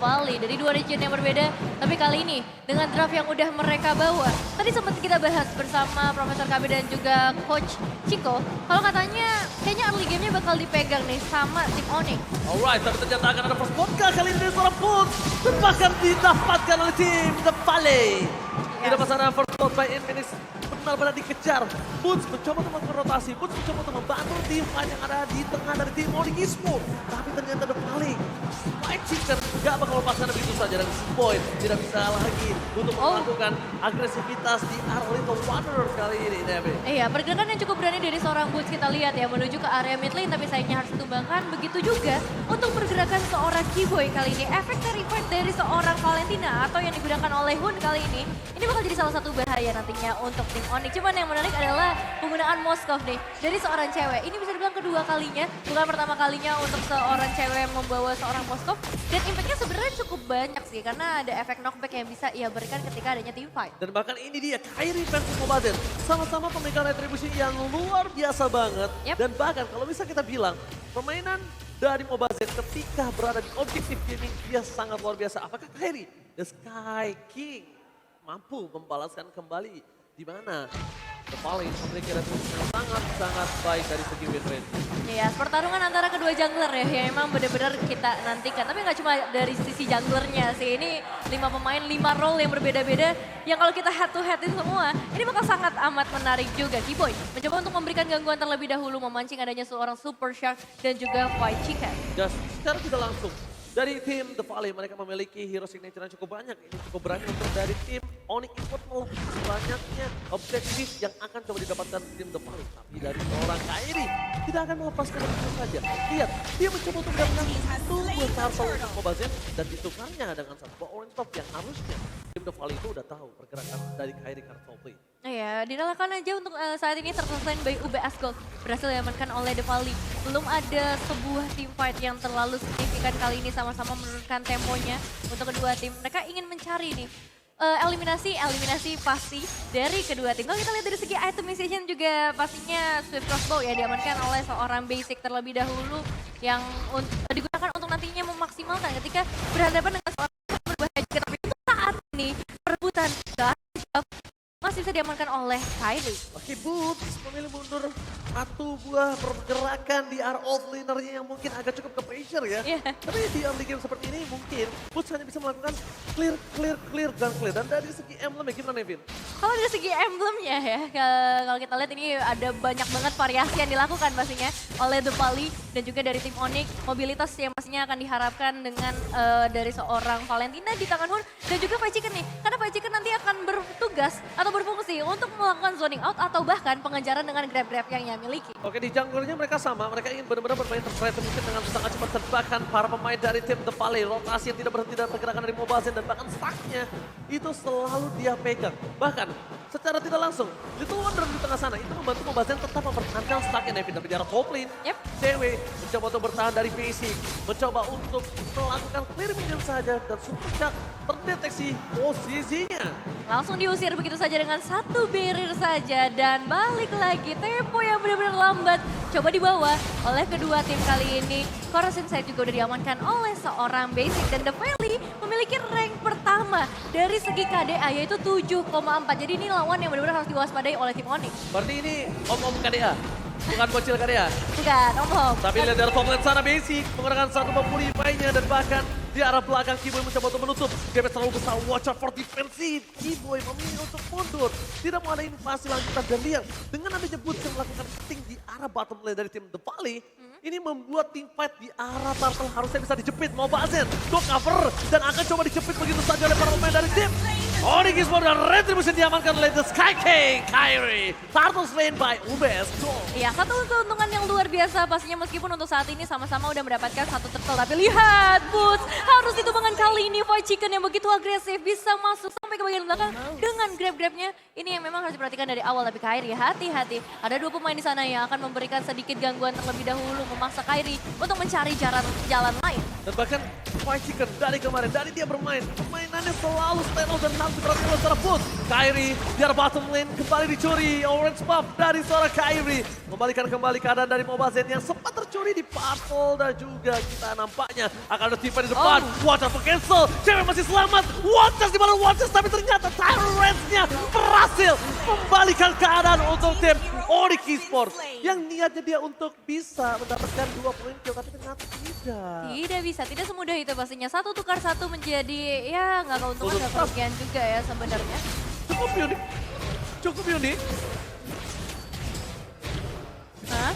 Valley dari dua region yang berbeda. Tapi kali ini dengan draft yang udah mereka bawa, tadi sempat kita bahas bersama Profesor KB dan juga Coach Chico. Kalau katanya kayaknya early game-nya bakal dipegang nih sama tim Onyx. Alright, tapi ternyata akan ada first vodka kali ini dari seorang Boots. Dan bahkan didapatkan oleh tim The Valley. Tidak pasangan first blood by Infinix benar-benar dikejar. Boots mencoba untuk melakukan rotasi. Boots mencoba untuk membantu tim fight yang ada di tengah dari tim Onyx Esports. Tapi ternyata The Valley White Chicken gak bakal lepaskan begitu saja. Dan Boy tidak bisa lagi untuk melakukan agresivitas di arah Little Wanderer kali ini, Debbie. Iya, pergerakan yang cukup berani dari seorang Boots kita lihat ya, menuju ke area mid lane, tapi sayangnya harus ditumbangkan. Begitu juga untuk pergerakan seorang Keyboy kali ini. Efek carry point dari seorang Valentina atau yang digunakan oleh Hun kali ini bakal jadi salah satu bahaya nantinya untuk tim Onyx. Cuman yang menarik adalah penggunaan Moskov nih dari seorang cewek. Ini bisa dibilang kedua kalinya, bukan pertama kalinya untuk seorang cewek membawa seorang Moskov. Dan impactnya sebenarnya cukup banyak sih, karena ada efek knockback yang bisa ia berikan ketika adanya team fight. Dan bahkan ini dia Kairi versus Mobazen. Sama-sama pemegang retribusi yang luar biasa banget. Yep. Dan bahkan kalau bisa kita bilang, permainan dari Mobazen ketika berada di objektif gaming dia sangat luar biasa. Apakah Kairi, The Sky King, mampu membalaskan kembali di mana The Valley memiliki retribusi yang sangat baik dari segi win rate. Ya, pertarungan antara kedua jungler ya, yang emang benar-benar kita nantikan. Tapi nggak cuma dari sisi junglernya sih, ini 5 pemain, 5 role yang berbeda-beda. Yang kalau kita head to head itu semua, ini bakal sangat amat menarik juga. Keyboy mencoba untuk memberikan gangguan terlebih dahulu, memancing adanya seorang Super Shark dan juga White Chicken. Just secara tidak langsung, dari tim The Valley mereka memiliki hero signature yang cukup banyak. Ini cukup berani untuk dari tim Onyx Esports melepas banyaknya objektif yang akan coba didapatkan tim The Valley. Tapi dari seorang Kairi tidak akan melepaskan begitu saja. Lihat, dia mencoba untuk mendapatkan satu buah turtle untuk Mobazen dan ditukarnya dengan satu buah orange top yang harusnya tim The Valley itu udah tahu pergerakan dari Kairi karena play. Ya, direlakan aja untuk saat ini terselesai by UBS Gold. Berhasil diamankan oleh The Valley. Belum ada sebuah team fight yang terlalu signifikan kali ini, sama-sama menurunkan temponya untuk kedua tim. Mereka ingin mencari nih eliminasi pasti dari kedua tim. Kalau kita lihat dari segi itemization juga pastinya Swift Crossbow ya diamankan oleh seorang basic terlebih dahulu yang digunakan untuk nantinya memaksimalkan ketika berhadapan dengan seorang yang berbahaya. Tapi untuk saat ini perebutan masih bisa diamankan oleh Kylie. Oke, Boots memilih mundur satu buah pergerakan di arah offlanernya yang mungkin agak cukup ke pressure ya. Yeah. Tapi di early game seperti ini mungkin Boots hanya bisa melakukan clear. Dan dari segi emblem ya gimana Nevin? Kalau dari segi emblemnya ya, kalau kita lihat ini ada banyak banget variasi yang dilakukan pastinya oleh The Valley dan juga dari tim Onyx. Mobilitas yang pastinya akan diharapkan dengan dari seorang Valentina di tangan Hun dan juga White Chicken nih. Karena White Chicken nanti akan bertugas atau berfungsi untuk melakukan zoning out atau bahkan pengejaran dengan grab-grab yang ia miliki. Oke, di junglernya mereka sama, mereka ingin benar-benar bermain terkait mungkin dengan sangat cepat terbahkan para pemain dari tim The Valley. Rotasi yang tidak berhenti dan pergerakan dari Mobazen dan bahkan stacknya itu selalu dia pegang. Bahkan secara tidak langsung, Little Wonder di tengah sana itu membantu Mobazen tetap mempertahankan stacknya Nevin. Tapi di arah top lane, cewek mencoba untuk bertahan dari basic, mencoba untuk melakukan clear minion saja dan Super Shark terdeteksi posisinya. Langsung diusir begitu saja dengan satu barrier saja dan balik lagi tempo yang benar-benar lambat coba dibawa oleh kedua tim kali ini. Corrosion Sight juga udah diamankan oleh seorang basic dan The Valley memiliki rank pertama dari segi KDA yaitu 7,4. Jadi ini lawan yang benar-benar harus diwaspadai oleh tim Onyx. Berarti ini om-om KDA, bukan bocil KDA. Bukan, om. Tapi lihat dari top lane sana basic menggunakan satu pemulihnya dan bahkan di arah belakang Keyboy mencoba untuk menutup. Damage terlalu besar, watch out for defensive. Keyboy memilih untuk mundur. Tidak mau ada invasi lanjutan dan lihat dengan adanya Boots yang melakukan cutting di arah bottom lane dari tim The Valley. Ini membuat team fight di arah turtle harusnya bisa dijepit. Mobazen do cover dan akan coba dijepit begitu saja oleh para pemain dari tim Onyx Esports dan retribution diamankan oleh The Sky King, Kairi. Turtle slain by UBS Gold. Iya, satu keuntungan yang luar biasa pastinya meskipun untuk saat ini sama-sama udah mendapatkan satu turtle. Tapi lihat Boots harus ditumbangkan kali ini. White Chicken yang begitu agresif bisa masuk sampai ke bagian belakang dengan grab-grabnya. Ini yang memang harus diperhatikan dari awal. Tapi Kairi hati-hati, ada dua pemain di sana yang akan memberikan sedikit gangguan terlebih dahulu memaksa Kairi untuk mencari jalan lain. Dan bahkan White Chicken dari kemarin, dari dia bermain, permainannya selalu stand out dan harus diperhatikan oleh seorang Put. Kyrie di arah bottom lane kembali dicuri, orange buff dari seorang Kyrie. Membalikan kembali keadaan dari Mobile Zen yang sempat tercuri di Purple dan juga kita nampaknya akan ada tipe di depan. Watch out cancel, cewek masih selamat. Watch out di mana Watch out, tapi ternyata Tyrants-nya berhasil membalikan keadaan untuk tim Onyx Esports. Yang niatnya dia untuk bisa mendapatkan 2 poin kill, tapi ternyata tidak. Tidak bisa, tidak semudah itu pastinya. 1 tukar 1 menjadi ya nggak keuntungan nggak kerugian juga ya sebenarnya. Cukup unik, cukup unik. Hah?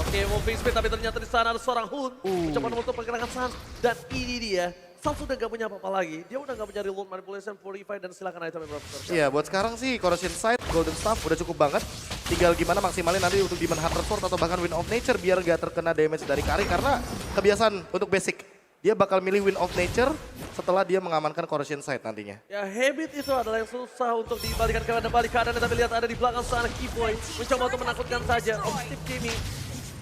Oke, moving speed, tapi ternyata di sana ada seorang Hun. Mencoba menutup pergerakan Sans. Dan ini dia, Sans sudah gak punya apa-apa lagi. Dia udah gak punya reload manipulation, purify, dan silakan itemnya Profesor. Iya, buat sekarang sih Corrosion Sight, Golden Staff udah cukup banget. Tinggal gimana maksimalin nanti untuk Demon Hunter Sword atau bahkan Wind of Nature biar gak terkena damage dari Kari. Karena kebiasaan untuk basic, dia bakal milih Wind of Nature setelah dia mengamankan Corrosion Sight nantinya. Ya, habit itu adalah yang susah untuk dibalikan keadaan. Tapi lihat ada di belakang sana Keyboy. Mencoba untuk menakutkan saja. Objektif Gaming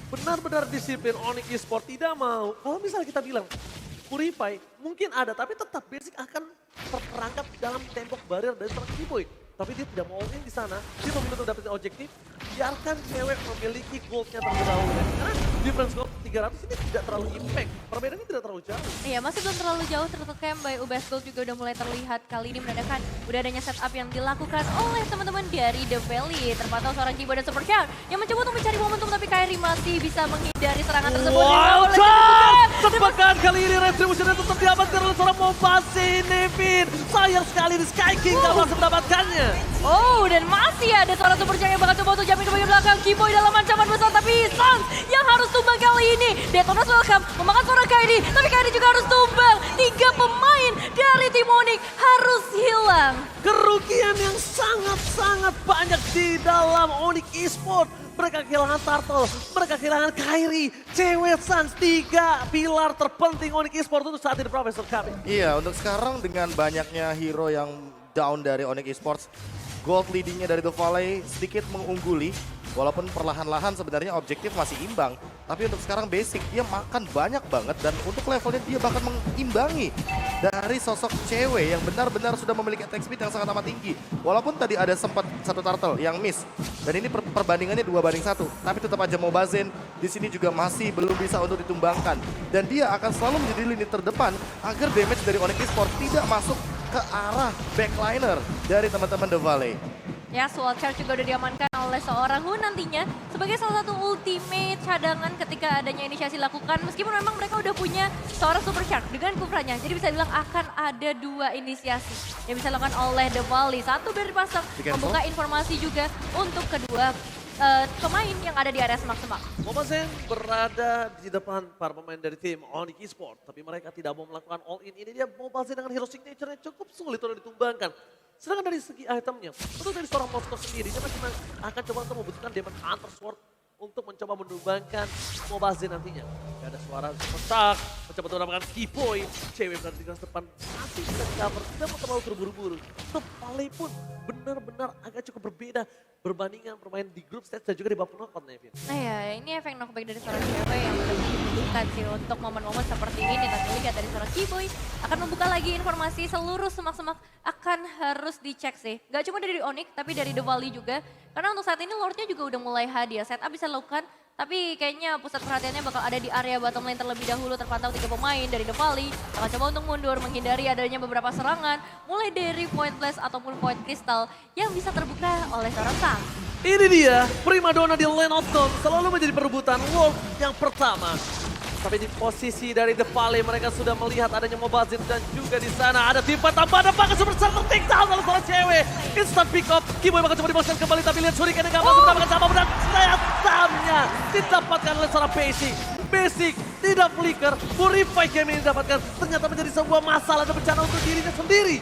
benar-benar disiplin. Onyx Esports tidak mau. Kalau misalnya kita bilang Purify mungkin ada, tapi tetap basic akan terperangkap dalam tembok barrier dari seorang Keyboy. Tapi dia tidak mau all in di sana. Dia memilih untuk dapetin objektif. Biarkan cewek memiliki goldnya terlebih dahulu. Karena difference gold 300 ini tidak terlalu impact. Perbedaannya tidak terlalu jauh. Iya, masih belum terlalu jauh. Tertekan by UBS Gold juga udah mulai terlihat. Kali ini menandakan udah adanya setup yang dilakukan oleh teman-teman dari The Valley. Terpantau seorang Kibo dan Super Count yang mencoba untuk mencari momentum, tapi Kyrie masih bisa menghindari serangan tersebut. Wow, Charles! Tebakan kali ini Retribution tetap diamankan oleh seorang Mobase Nevin. Sayang sekali di Sky King gak langsung mendapatkannya. Oh, dan masih ada seorang Super Count yang bakal coba untuk jamin ke bagian belakang. Kiboy dalam ancaman besar, tapi Sans yang harus tumbang kali ini. Detonas welcome, memakan seorang Kyrie, tapi Kyrie juga harus tumbang. 3 pemain dari tim Onyx harus hilang. Kerugian yang sangat-sangat banyak di dalam Onyx Esports. Mereka kehilangan Turtle, mereka kehilangan Kyrie, cewek Sans, 3 pilar terpenting Onyx Esports untuk saat ini Profesor kami. Iya, untuk sekarang dengan banyaknya hero yang down dari Onyx Esports, gold leadingnya dari The Valley sedikit mengungguli. Walaupun perlahan-lahan sebenarnya objektif masih imbang. Tapi untuk sekarang basic dia makan banyak banget dan untuk levelnya dia bahkan mengimbangi dari sosok cewek yang benar-benar sudah memiliki attack speed yang sangat amat tinggi. Walaupun tadi ada sempat satu turtle yang miss. Dan ini perbandingannya 2-1. Tapi tetap aja Mobazen di sini juga masih belum bisa untuk ditumbangkan. Dan dia akan selalu menjadi lini terdepan agar damage dari Onyx Esports tidak masuk ke arah backliner dari teman-teman The Valley. Ya, Sword Charge juga udah diamankan oleh seorang Hun nantinya sebagai salah satu ultimate cadangan ketika adanya inisiasi dilakukan. Meskipun memang mereka udah punya seorang Super Charge dengan Kufranya. Jadi bisa bilang akan ada 2 inisiasi yang bisa dilakukan oleh The Valley. Satu dari pasang membuka informasi juga untuk kedua pemain yang ada di area semak-semak. Mobile berada di depan para pemain dari tim Onyx Esports. Tapi mereka tidak mau melakukan all in. Ini dia Mobile dengan hero signature-nya cukup sulit untuk ditumbangkan. Sedangkan dari segi itemnya, untuk dari seorang Moskow sendiri, dia masih akan coba untuk membutuhkan Demon Hunter Sword untuk mencoba menumbangkan Mobile nantinya. Gak ada suara sementak, mencoba untuk mendapatkan Keyboy. Cewek berada di kelas depan, masih bisa di-cover, tidak mau terlalu terburu-buru. Terpaling pun benar-benar agak cukup berbeda berbandingkan bermain di grup stage dan juga di babak knockout, Nevin. Nah ya, ini efek knockback dari seorang cewek yang benar-benar dibutuhkan sih untuk momen-momen seperti ini. Tapi lihat dari seorang Kiboy akan membuka lagi informasi seluruh semak-semak akan harus dicek sih. Gak cuma dari Onyx, tapi dari The Valley juga. Karena untuk saat ini Lordnya juga udah mulai hadir. Setup bisa dilakukan, tapi kayaknya pusat perhatiannya bakal ada di area bottom lane terlebih dahulu. Terpantau 3 pemain dari The Valley akan coba untuk mundur, menghindari adanya beberapa serangan. Mulai dari point blast ataupun point crystal yang bisa terbuka oleh seorang Sang. Ini dia, primadona di Lane of Dawn selalu menjadi perebutan world yang pertama. Tapi di posisi dari The Valley mereka sudah melihat adanya Mobazin dan juga di sana ada tipe tambahan apakah super server takedown oleh seorang cewek. Instant pick up, Kiboy bakal coba diboskan kembali tapi lihat Shuriken yang gak masuk mendapatkan sama dan sayangnya didapatkan oleh seorang Basic. Basic tidak flicker, Purify game ini didapatkan ternyata menjadi sebuah masalah dan bencana untuk dirinya sendiri.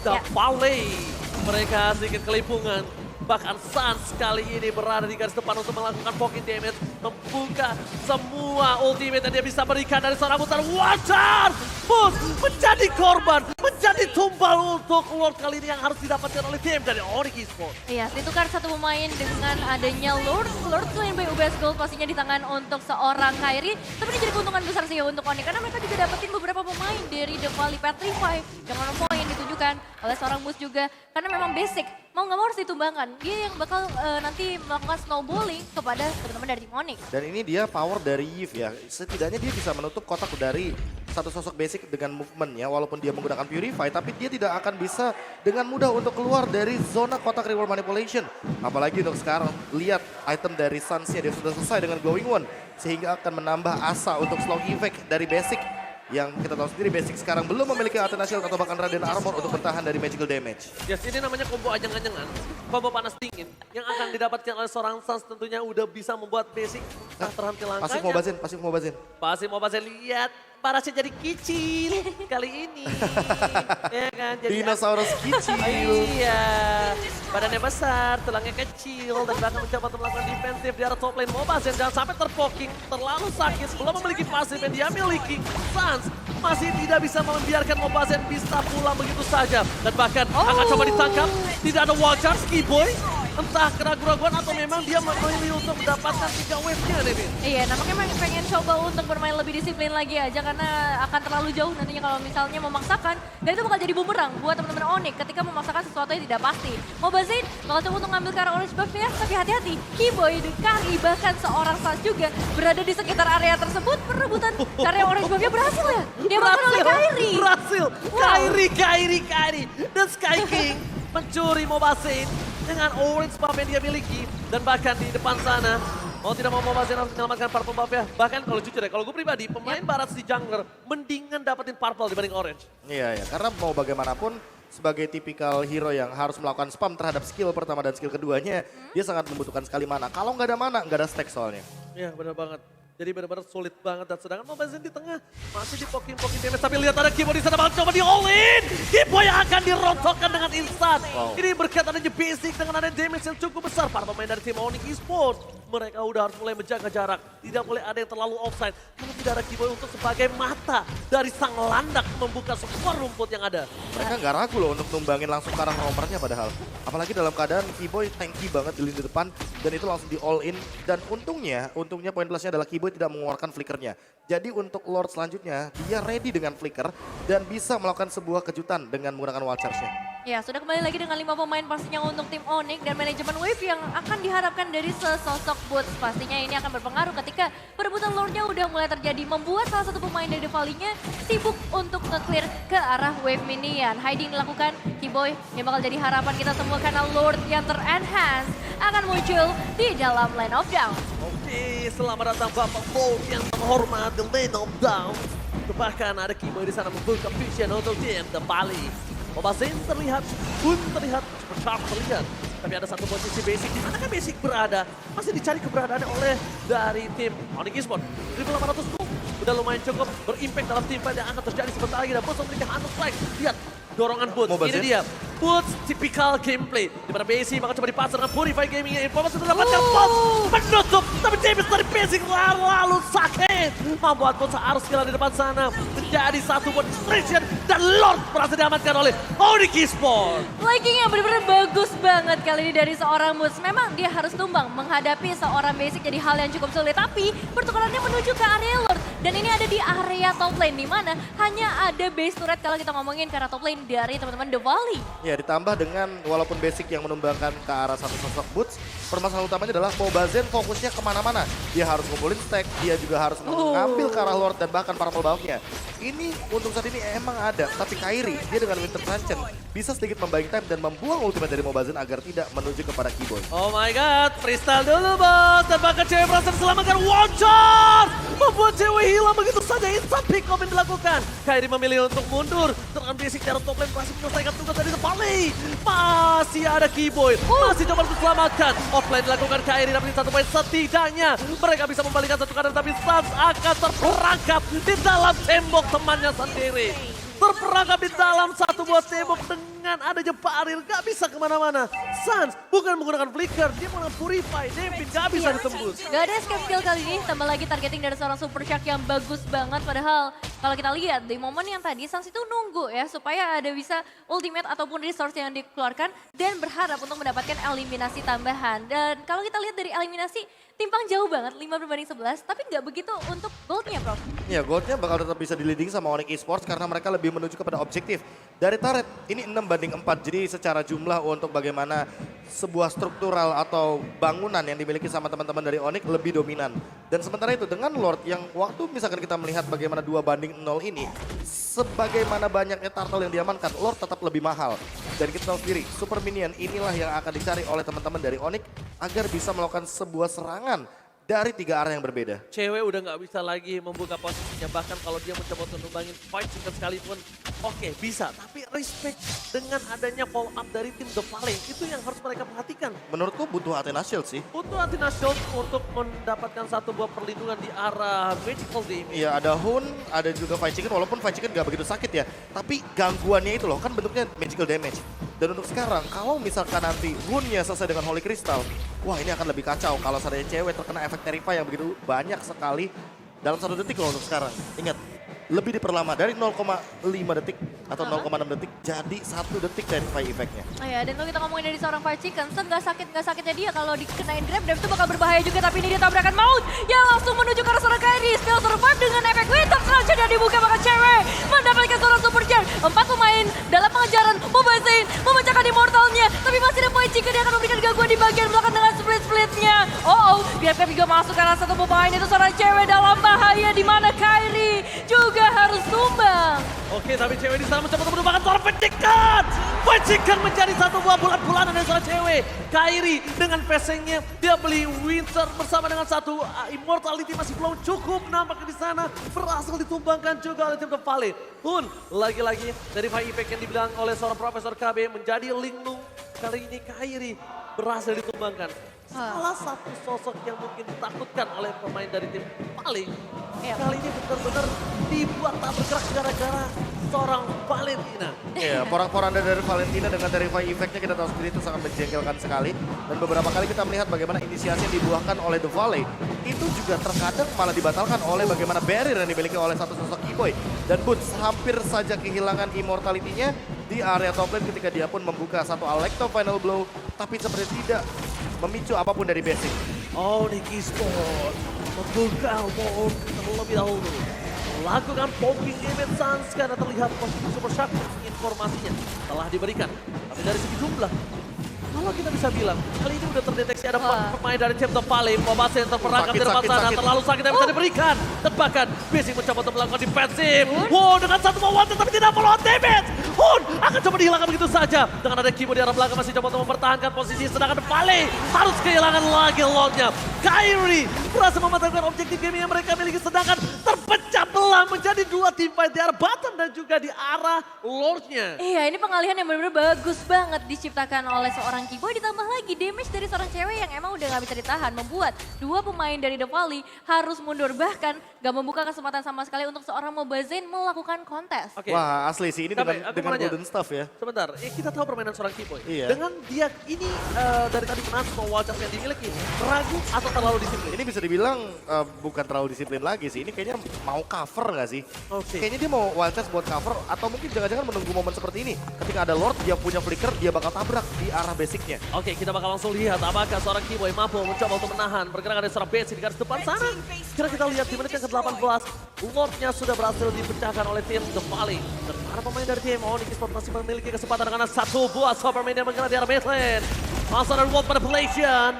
The Valley mereka sedikit kelimpungan. Bahkan Suns kali ini berada di garis depan untuk melakukan poking damage. Membuka semua ultimate yang dia bisa berikan dari seorang mutan. Wajar! Bus menjadi korban, menjadi tumbal untuk Lord kali ini yang harus didapatkan oleh tim dari Onyx Esports. Iya, ditukar satu pemain dengan adanya Lord selain by UBS Gold pastinya di tangan untuk seorang Kairi. Tapi ini jadi keuntungan besar sih ya untuk Onyx karena mereka juga dapetin beberapa pemain dari The Valley Petrify. Jangan lupa yang ditunjukkan oleh seorang Bus juga karena memang basic. Mau nggak mau harus ditumbangkan. Dia yang bakal nanti melakukan snowballing kepada teman-teman dari tim Onyx. Dan ini dia power dari Yves ya. Setidaknya dia bisa menutup kotak dari satu sosok basic dengan movementnya. Walaupun dia menggunakan Purify, tapi dia tidak akan bisa dengan mudah untuk keluar dari zona kotak reward manipulation. Apalagi untuk sekarang, lihat item dari Suns-nya dia sudah selesai dengan Glowing One. Sehingga akan menambah asa untuk slow effect dari basic. Yang kita tahu sendiri basic sekarang belum memiliki Athena Shield atau bahkan Radiant Armor untuk bertahan dari magical damage. Yes, ini namanya combo ajang-ajangan, combo panas dingin yang akan didapatkan oleh seorang Suns tentunya udah bisa membuat basic tak terhenti langkahnya. Pasif mau bazin. Pasti mau bahasa lihat parasnya jadi kecil kali ini. Ya kan? Jadi Dinosaurus kecil. Iya, badannya besar, tulangnya kecil, dan bahkan mencoba untuk melakukan defensif di arah top lane Mobazin. Jangan sampai terpoking, terlalu sakit, belum memiliki pasif yang dia miliki. Suns masih tidak bisa membiarkan Mobazin bisa pulang begitu saja. Dan bahkan akan coba ditangkap, tidak ada Watcher, Skiboy. Entah keraguan-raguan atau memang dia memilih untuk mendapatkan 3 wave-nya, Devin. Iya, nampaknya memang pengen coba untuk bermain lebih disiplin lagi aja karena akan terlalu jauh nantinya kalau misalnya memaksakan. Dan itu bakal jadi bumerang buat teman-teman Onyx ketika memaksakan sesuatu yang tidak pasti. Mobazin bakal coba untuk ngambil ke arah orange buff-nya, tapi hati-hati. Keyboy, Kari, bahkan seorang Suns juga berada di sekitar area tersebut. Perebutan karya orange buff-nya berhasil ya? Dia bakal oleh Kairi. Berhasil, Wow. Kairi. The Sky King mencuri Mobazin dengan orange buff yang dia miliki. Dan bahkan di depan sana, mau tidak mau Mobazin harus menyelamatkan purple buff ya. Bahkan kalau jujur ya, kalau gue pribadi, pemain barat si jungler mendingan dapetin purple dibanding orange. Iya, karena mau bagaimanapun sebagai tipikal hero yang harus melakukan spam terhadap skill pertama dan skill keduanya, dia sangat membutuhkan sekali mana. Kalau nggak ada mana, nggak ada stack soalnya. Iya benar banget. Jadi benar-benar sulit banget dan sedangkan Mobazin di tengah masih di poking damage. Tapi lihat ada Kibo di sana bakal coba di all in. Kibo yang akan dirontokkan dengan instan. Wow. Ini berkat adanya basic dengan ada damage yang cukup besar. Para pemain dari tim Onyx Esports, mereka udah harus mulai menjaga jarak. Tidak boleh ada yang terlalu offside. Karena tidak ada Kibo untuk sebagai mata dari sang landak membuka semua rumput yang ada. Mereka nggak ragu loh untuk numbangin langsung ke arah romernya padahal. Apalagi dalam keadaan Keyboy tanky banget di lini depan dan itu langsung di all in. Dan untungnya poin plusnya adalah Keyboy tidak mengeluarkan flickernya. Jadi untuk Lord selanjutnya dia ready dengan flicker dan bisa melakukan sebuah kejutan dengan menggunakan wall charge-nya. Ya, sudah kembali lagi dengan 5 pemain pastinya untuk tim Onyx dan manajemen Wave yang akan diharapkan dari sesosok Boots. Pastinya ini akan berpengaruh ketika perebutan Lordnya udah mulai terjadi. Membuat salah satu pemain dari The Valley-nya sibuk untuk nge-clear ke arah Wave minion. Hiding dilakukan, Keyboy yang bakal jadi harapan kita semua karena Lord yang ter-enhance akan muncul di dalam Lane of Down. Oke, selamat datang Bapak Lord yang terhormat di Lane of Down. Bahkan ada Keyboy di sana membuka vision untuk tim The Valley. Mobazin terlihat, pun terlihat, super sharp terlihat. Tapi ada satu posisi basic, di mana kan basic berada? Masih dicari keberadaannya oleh dari tim Onyx Esports. 1800 gold, udah lumayan cukup berimpact dalam tim fight yang akan terjadi sebentar lagi. Dan Boots memiliki Hunter Strike, lihat dorongan Boots, ini dia. Boots typical gameplay. Di mana Basic bakal coba dipasar dengan Purify Gaming-nya. Informasi sudah dapatkan Boots menutup. Tapi damage dari Basic lalu sakit. Membuat Boots harus keluar di depan sana. Menjadi satu buat distraction. Dan Lord berhasil diamankan oleh Onyx Esports. Flanking yang benar-benar bagus banget kali ini dari seorang Boots. Memang dia harus tumbang menghadapi seorang Basic jadi hal yang cukup sulit. Tapi pertukarannya menuju ke area Lord. Dan ini ada di area top lane di mana hanya ada base turret kalau kita ngomongin ke arah top lane dari teman-teman The Valley. Ya ditambah dengan walaupun basic yang menumbangkan ke arah satu sosok Boots, permasalahan utamanya adalah Mobazin fokusnya kemana-mana. Dia harus ngumpulin stack, dia juga harus mengambil ke arah Lord dan bahkan purple buff-nya. Ini untuk saat ini emang ada, tapi Kairi dia dengan Winter Transcend bisa sedikit membuying time dan membuang ultimate dari Mobazin agar tidak menuju kepada Keyboy. Oh my god, freestyle dulu bos. Dan bahkan cewek berhasil diselamatkan. Watcher membuat cewek hilang begitu saja. Instant pick up yang dilakukan. Kairi memilih untuk mundur. Dengan basic dari top lane masih menyelesaikan tugas dari The Valley. Masih ada Keyboy. Masih coba untuk selamatkan. Offline dilakukan Kairi dapetin satu poin setidaknya. Mereka bisa membalikan satu keadaan tapi Suns akan terperangkap di dalam tembok temannya sendiri. Terperangkap di dalam satu buah tembok dengan adanya barir, gak bisa kemana-mana. Suns bukan menggunakan flicker, dia menggunakan purify, Devin gak bisa ditembus. Gak ada escape kill kali ini, tambah lagi targeting dari seorang Super Shark yang bagus banget. Padahal kalau kita lihat di momen yang tadi, Suns itu nunggu ya supaya ada bisa ultimate ataupun resource yang dikeluarkan dan berharap untuk mendapatkan eliminasi tambahan. Dan kalau kita lihat dari eliminasi, timpang jauh banget, 5-11, tapi nggak begitu untuk goldnya, Prof. Ya, goldnya bakal tetap bisa di-leading sama Onyx Esports karena mereka lebih menuju kepada objektif. Dari turret, ini 6-4, jadi secara jumlah untuk bagaimana sebuah struktural atau bangunan yang dimiliki sama teman-teman dari Onyx lebih dominan. Dan sementara itu dengan Lord yang waktu misalkan kita melihat bagaimana 2-0 ini, sebagaimana banyaknya turtle yang diamankan, Lord tetap lebih mahal. Dan kita tahu sendiri, Super Minion inilah yang akan dicari oleh teman-teman dari Onyx agar bisa melakukan sebuah serangan dari 3 arah yang berbeda. Cewek udah nggak bisa lagi membuka posisinya, bahkan kalau dia mencoba untuk numbangin fight singkat sekalipun, oke, bisa. Tapi respect dengan adanya follow up dari tim The Valley, itu yang harus mereka perhatikan. Menurutku butuh Athena Shield sih. Butuh Athena Shield untuk mendapatkan satu buah perlindungan di arah Magical Damage. Iya, ada Hun, ada juga Fight Chicken, walaupun Fight Chicken gak begitu sakit ya. Tapi gangguannya itu loh, kan bentuknya magical damage. Dan untuk sekarang, kalau misalkan nanti Hunnya selesai dengan Holy Crystal, wah ini akan lebih kacau kalau seandainya cewek terkena efek Terrify yang begitu banyak sekali dalam 1 detik loh untuk sekarang. Ingat, lebih diperlama dari 0,5 detik atau 0,6 detik jadi 1 detik Terrify efeknya. Oh ya, dan kalau kita ngomongin dari seorang Fight Chicken, nggak sakitnya dia kalau dikenain grab itu bakal berbahaya juga, tapi ini dia tabrakan maut yang langsung menuju ke arah seorang Kairi. Still survive dengan efek Winter Sludge dan dibuka maka cewek mendapatkan seorang Super Jam. 4 pemain dalam pengejaran Mobile Zain memecahkan immortalnya, tapi masih ada Fight Chicken yang akan memberikan gangguan di bagian belakang dengan split-splitnya. Grab juga masuk karena satu pemain itu seorang cewek dalam bahaya di mana Kairi juga harus tumbang. Oke, tapi cewek di sana mencoba untuk menumbangkan seorang Fight Chicken. Fight Chicken menjadi satu buah bulan-bulanan dari seorang cewek. Kairi dengan passingnya, dia beli Winter bersama dengan satu Immortality masih belum cukup. Nampaknya di sana berhasil ditumbangkan juga oleh tim The Valley. Hun, lagi-lagi dari Fight Impact yang dibilang oleh seorang Profesor KB menjadi Lingnung. Kali ini Kairi berhasil ditumbangkan. Salah satu sosok yang mungkin ditakutkan oleh pemain dari tim paling. Kali ini benar-benar dibuat tak bergerak gara-gara seorang Valentina. Iya, porak-poranda dari Valentina dengan Terrify Effect-nya kita tahu sendiri itu sangat menjengkelkan sekali. Dan beberapa kali kita melihat bagaimana inisiasi yang dibuahkan oleh The Valley itu juga terkadang malah dibatalkan oleh bagaimana barrier yang dimiliki oleh satu sosok E-Boy. Dan Boots hampir saja kehilangan immortality-nya di area top lane ketika dia pun membuka satu Alecto Final Blow, tapi seperti tidak memicu apapun dari basic. Onyx Esports membuka mode terlebih dahulu. Lakukan poking image Suns karena terlihat posisi Super Shark informasinya telah diberikan. Tapi dari segi jumlah, kalau kita bisa bilang, kali ini udah terdeteksi ada pemain dari tim The Valley. Mobase yang terperangkap di depan sana, terlalu sakit yang bisa diberikan. Dan bahkan, Basic mencoba untuk melakukan defensif. Wow, dengan satu one tapi tidak follow on damage. Hun akan coba dihilangkan begitu saja. Dengan ada Kimo di arah belakang masih coba untuk mempertahankan posisi. Sedangkan The Valley harus kehilangan lagi Lordnya. Kairi berhasil mematahkan objektif game yang mereka miliki. Sedangkan terpecah belah menjadi 2 tim fight di arah bottom dan juga di arah Lordnya. Iya, ini pengalihan yang benar-benar bagus banget diciptakan oleh seorang Kiboy, ditambah lagi damage dari seorang cewek yang emang udah gak bisa ditahan, membuat 2 pemain dari The Valley harus mundur, bahkan gak membuka kesempatan sama sekali untuk seorang Mobazain melakukan kontes. Oke. Wah, asli sih ini dengan golden stuff ya. Sebentar, kita tahu permainan seorang Kiboy. Iya. Dengan dia ini dari tadi menahan semua wajah yang dimiliki, ragu atau terlalu disiplin? Ini bisa dibilang bukan terlalu disiplin lagi sih. Ini kayaknya mau cover nggak sih? Oke. Kayaknya dia mau wild chest buat cover atau mungkin jangan-jangan menunggu momen seperti ini. Ketika ada Lord, dia punya flicker, dia bakal tabrak di arah basicnya. Oke, kita bakal langsung lihat apakah seorang Kiboy mampu mencoba untuk menahan pergerakan dari seorang basic di garis depan sana. Kira kita lihat di menit yang ke-18, Lordnya sudah berhasil dipecahkan oleh tim The Valley. Dan para pemain dari tim Onyx Esports masih memiliki kesempatan dengan satu buah Superman yang menggerak di arah baseline. Masuk dari World Manipulation.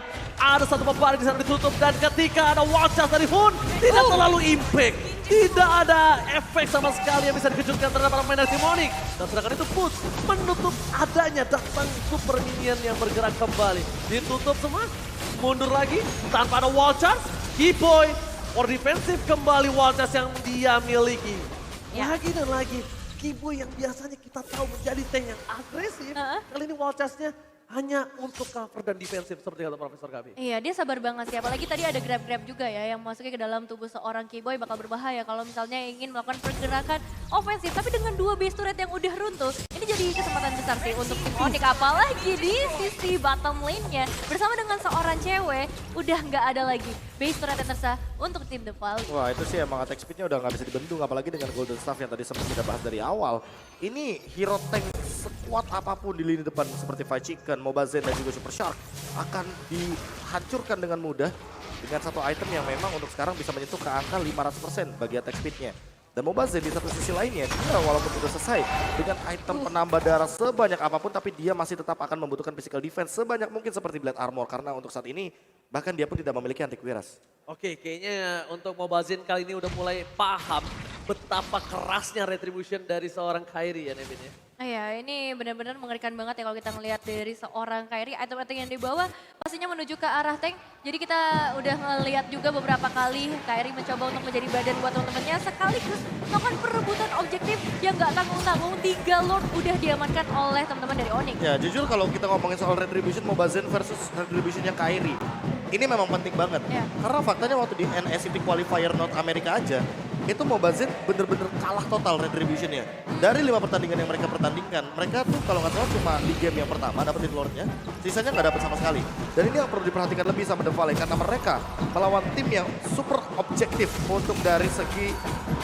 Ada satu pembalik di sana ditutup dan ketika ada wall charge dari Hun, tidak terlalu impact. Tidak ada efek sama sekali yang bisa dikejutkan terhadap para pemain dari tim Onyx. Dan sedangkan itu Push menutup adanya datang super minion yang bergerak kembali. Ditutup semua, mundur lagi tanpa ada wall charge. Kiboy or defensif kembali wall charge yang dia miliki. Lagi dan lagi, Kiboy yang biasanya kita tahu menjadi tank yang agresif. Kali ini wall charge-nya hanya untuk cover dan defensif seperti kata Profesor Gabi. Iya, dia sabar banget sih. Apalagi tadi ada grab-grab juga ya yang masuknya ke dalam tubuh seorang Keyboy bakal berbahaya kalau misalnya ingin melakukan pergerakan ofensif. Tapi dengan dua base turret yang udah runtuh, ini jadi kesempatan besar sih untuk tim Onyx. Apalagi di sisi bottom lane-nya bersama dengan seorang cewek udah nggak ada lagi base turret yang tersisa untuk tim The Valley. Wah itu sih emang attack speed-nya udah nggak bisa dibendung, apalagi dengan Golden Staff yang tadi sempat kita bahas dari awal. Ini hero tank sekuat apapun di lini depan seperti Fight Chicken, Mobazen dan juga Super Shark akan dihancurkan dengan mudah dengan satu item yang memang untuk sekarang bisa menyentuh ke angka 500% bagi attack speed-nya. Dan Mobazen di satu sisi lainnya, dia walaupun sudah selesai dengan item penambah darah sebanyak apapun, tapi dia masih tetap akan membutuhkan physical defense sebanyak mungkin seperti Blade Armor. Karena untuk saat ini, bahkan dia pun tidak memiliki anti-Quiras. Oke, kayaknya untuk Mobazin kali ini udah mulai paham betapa kerasnya retribution dari seorang Kairi ya Nevin ya. Iya, ini benar-benar mengerikan banget ya kalau kita ngelihat dari seorang Kairi, item-item yang dibawa pastinya menuju ke arah tank. Jadi kita udah ngelihat juga beberapa kali Kairi mencoba untuk menjadi badan buat teman-temannya sekaligus melakukan perebutan objektif yang gak tanggung-tanggung. 3 Lord udah diamankan oleh teman-teman dari Onyx. Ya jujur kalau kita ngomongin soal retribution Mobazen versus retributionnya Kairi, ini memang penting banget. Ya. Karena faktanya waktu di NSCT Qualifier North America aja, itu Mobazen bener-bener kalah total retributionnya. Dari 5 pertandingan yang mereka pertandingkan, mereka tuh kalau nggak salah cuma di game yang pertama dapetin lordnya, sisanya nggak dapet sama sekali. Dan ini yang perlu diperhatikan lebih sama The Valley, karena mereka melawan tim yang super objektif untuk dari segi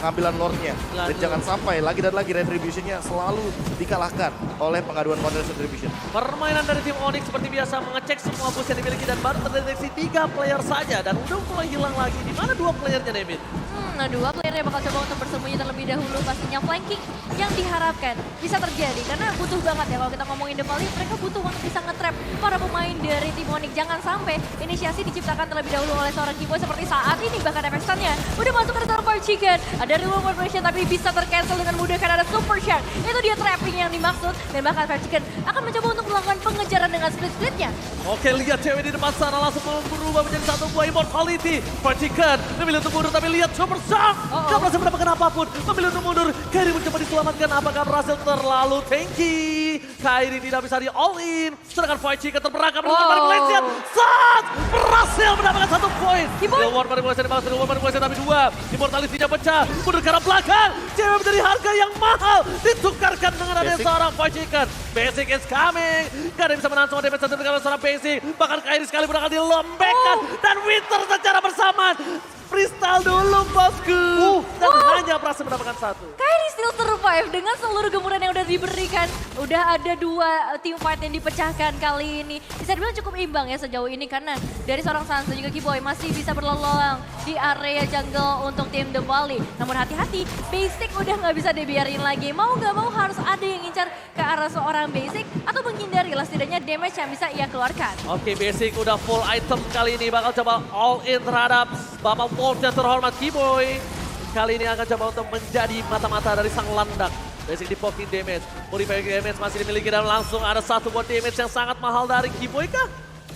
pengambilan lordnya. Dan jangan sampai lagi dan lagi retributionnya selalu dikalahkan oleh pengaduan counter retribution. Permainan dari tim Onyx seperti biasa mengecek semua boost yang dimiliki dan baru terdeteksi 3 player saja dan udah mulai hilang lagi. Di mana 2 playernya Nevin? Nah, 2 playernya bakal coba untuk bersembunyi terlebih dahulu. Pastinya flanking yang diharapkan bisa terjadi. Karena butuh banget ya kalau kita ngomongin The Valley, mereka butuh untuk bisa nge-trap para pemain dari tim Onyx. Jangan sampai inisiasi diciptakan terlebih dahulu oleh seorang Keyboy seperti saat ini. Bahkan efek stun-nya udah masuk ke dalam Fire Chicken. Ada reward formation tapi bisa tercancel dengan mudah karena ada Super Shark. Itu dia trapping yang dimaksud. Dan bahkan Fire Chicken akan mencoba untuk melakukan pengejaran dengan split-splitnya. Oke, lihat cewek di depan sana langsung berubah menjadi satu buah immortality. Fire Chicken memilih untuk mundur tapi lihat Super Shark. Gak berhasil mendapatkan apapun. Memilih untuk mundur. Kairi mencoba diselamatkan. Apakah berhasil? Terlalu tanky. Kairi tidak bisa di all in. Sedangkan Fire Chicken terperangkap dengan manipulation. Saat berhasil mendapatkan 1 poin. Reward manipulation dibalas dengan reward manipulation tapi 2. Immortality-nya pecah. Mundur ke arah belakang. Cewek menjadi harga yang mahal. Ditukarkan dengan adanya seorang Fire Chicken. Basic is coming. Gak ada yang bisa menahan semua damage satu dengan seorang Basic. Bahkan Kairi sekalipun akan dilembekkan. Dan Winter secara bersamaan. Freestyle dulu bosku. Dan hanya berhasil mendapatkan 1. Kairi still survive dengan seluruh gemuran yang udah diberikan. Udah ada 2 team fight yang dipecahkan kali ini. Bisa dibilang cukup imbang ya sejauh ini karena dari seorang Sans dan juga Keyboy masih bisa berlalu-lalang di area jungle untuk tim The Valley. Namun hati-hati, Basic udah nggak bisa dibiarin lagi. Mau nggak mau harus ada yang ngincar ke arah seorang Basic atau menghindari lah setidaknya damage yang bisa ia keluarkan. Oke, Basic udah full item kali ini. Bakal coba all in terhadap Bapak Wolf yang terhormat Keyboy. Kali ini akan coba untuk menjadi mata-mata dari sang landak. Basic di poking damage, purifying damage masih dimiliki dan langsung ada 1 buah damage yang sangat mahal dari Keyboy kah?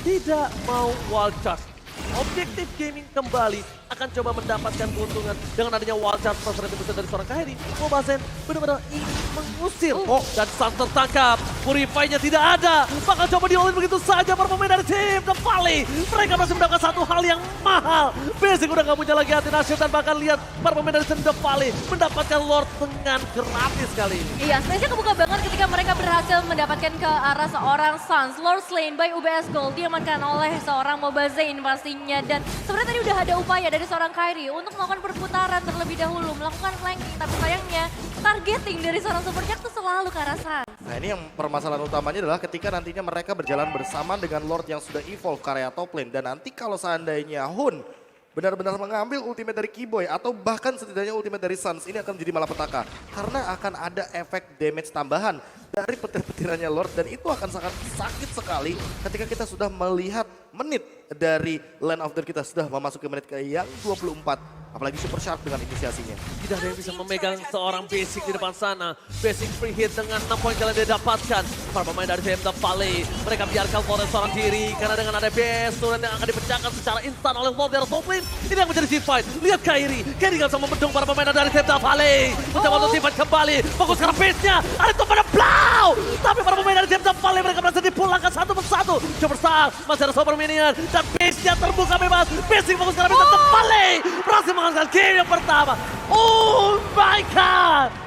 Tidak mau wild charge. Objektif Gaming kembali akan coba mendapatkan keuntungan dengan adanya wild charge plus retribution dari seorang Kairi. Mobazen benar-benar ingin mengusir. Dan sang tertangkap, purify-nya tidak ada. Bakal coba di-all-in begitu saja para pemain dari tim The Valley. Mereka masih mendapatkan satu hal yang mahal. Basic udah gak punya lagi hati nasional dan bahkan lihat para pemain dari tim The Valley mendapatkan Lord dengan gratis kali ini. Iya, space-nya kebuka banget ketika mereka berhasil mendapatkan ke arah seorang Sans. Lord Slain by UBS Gold diamankan oleh seorang Mobazen pastinya. Dan sebenarnya tadi udah ada upaya dari seorang Kairi untuk melakukan perputaran terlebih dahulu, melakukan flanking. Tapi sayangnya targeting dari seorang Super Shark itu selalu ke arah Sans. Nah ini yang permasalahan utamanya adalah ketika nantinya mereka berjalan bersama dengan Lord yang sudah evolve ke area top lane. Dan nanti kalau seandainya Hun benar-benar mengambil ultimate dari Keyboy atau bahkan setidaknya ultimate dari Sans, ini akan menjadi malapetaka. Karena akan ada efek damage tambahan dari petir-petirannya Lord dan itu akan sangat sakit sekali ketika kita sudah melihat menit dari Land of Dawn kita sudah memasuki menit ke yang 24. Apalagi Super Shark dengan inisiasinya. Tidak ada yang bisa memegang seorang Basic di depan sana. Basic free hit dengan 6 poin kalian dia dapatkan. Para pemain dari tim The Valley, mereka biarkan Lord seorang diri. Karena dengan ada BS, turun yang akan dipecahkan secara instan oleh Lord dari top lane. Ini yang menjadi team fight. Lihat Kairi gak bisa membendung para pemain dari tim The Valley. Mencoba untuk team fight kembali. Fokus ke base-nya. Ada itu pada Blau. Tapi para pemain dari tim The Valley mereka berhasil dipulangkan 1 persatu. satu. Coba besar, masih ada Super Minion. Dan base-nya terbuka bebas. Basic fokus karena bisa terbalik. Berhasil menghasilkan game yang pertama. Oh my god.